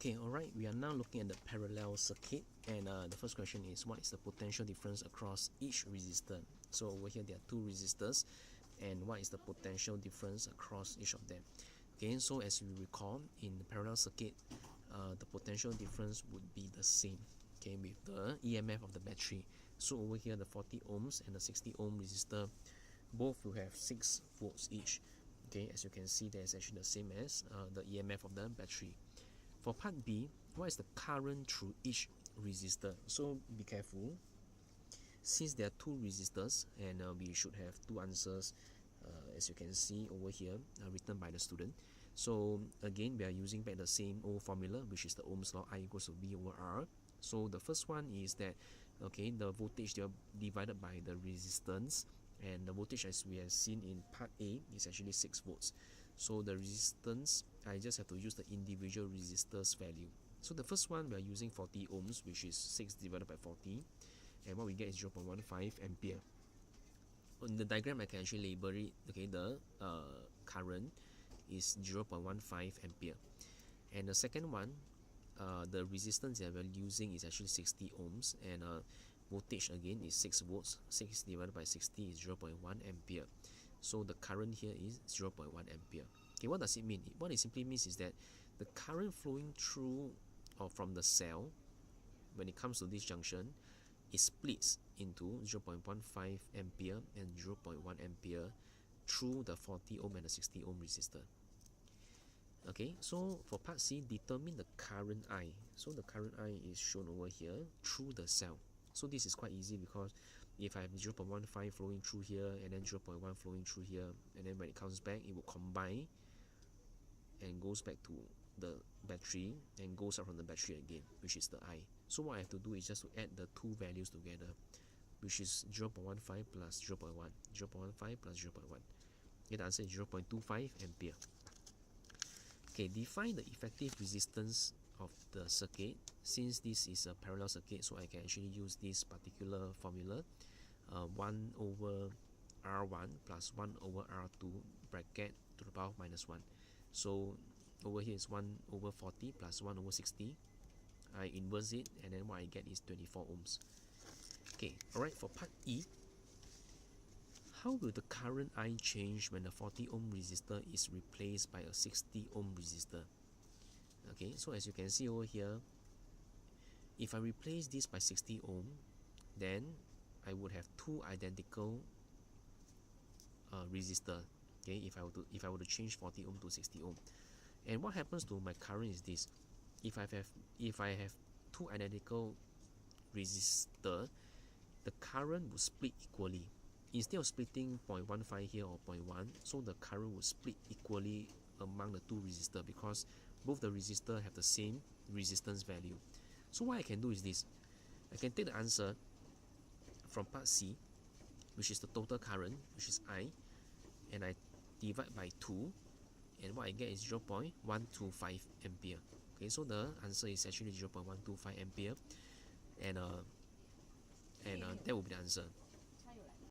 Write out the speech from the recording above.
Okay, alright, we are now looking at the parallel circuit, and the first question is, what is the potential difference across each resistor? So over here there are two resistors, and what is the potential difference across each of them? Okay, so as you recall, in the parallel circuit, the potential difference would be the same, okay, with the EMF of the battery. So over here the 40 ohms and the 60 ohm resistor both will have 6 volts each. Okay, as you can see, there's actually the same as the EMF of the battery. For part B, what is the current through each resistor? So be careful, since there are two resistors, and we should have two answers, as you can see over here, written by the student. So again, we are using back the same old formula, which is the Ohm's law, I equals to V over R. So the first one is that, okay, the voltage divided by the resistance, and the voltage, as we have seen in part A, is actually 6 volts. So the resistance, I just have to use the individual resistors value. So the first one, we are using 40 ohms, which is 6 divided by 40, and what we get is 0.15 ampere. On the diagram, I can actually label it, okay, the current is 0.15 ampere. And the second one, the resistance that we're using is actually 60 ohms, and voltage again is 6 volts. 6 divided by 60 is 0.1 ampere. So the current here is 0.1 ampere. Okay, what does it mean? What it simply means is that the current flowing through or from the cell, when it comes to this junction, it splits into 0.15 ampere and 0.1 ampere through the 40 ohm and the 60 ohm resistor. Okay, so for part C, determine the current I. So the current I is shown over here through the cell. So this is quite easy, because if I have 0.15 flowing through here and then 0.1 flowing through here, and then when it comes back, it will combine and goes back to the battery and goes out from the battery again, which is the I. So what I have to do is just to add the two values together, which is 0.15 plus 0.1, 0.15 plus 0.1. Okay, the answer is 0.25 ampere. Okay, define the effective resistance of the circuit. Since this is a parallel circuit, so I can actually use this particular formula, 1 over R1 plus 1 over R2 bracket to the power of minus 1. So over here is 1 over 40 plus 1 over 60. I inverse it, and then what I get is 24 ohms. Okay, alright, for part E, how will the current I change when the 40 ohm resistor is replaced by a 60 ohm resistor? Okay, so as you can see over here, if I replace this by 60 ohm, then I would have two identical resistor. Okay, if I were to change 40 ohm to 60 ohm, and what happens to my current is this: if I have two identical resistor, the current will split equally. Instead of splitting 0.15 here or 0.1, so the current will split equally among the two resistors, because both the resistors have the same resistance value. So what I can do is this: I can take the answer from part C, which is the total current, which is I, and I divide by 2, and what I get is 0.125 ampere. Okay, so the answer is actually 0.125 ampere, and that will be the answer.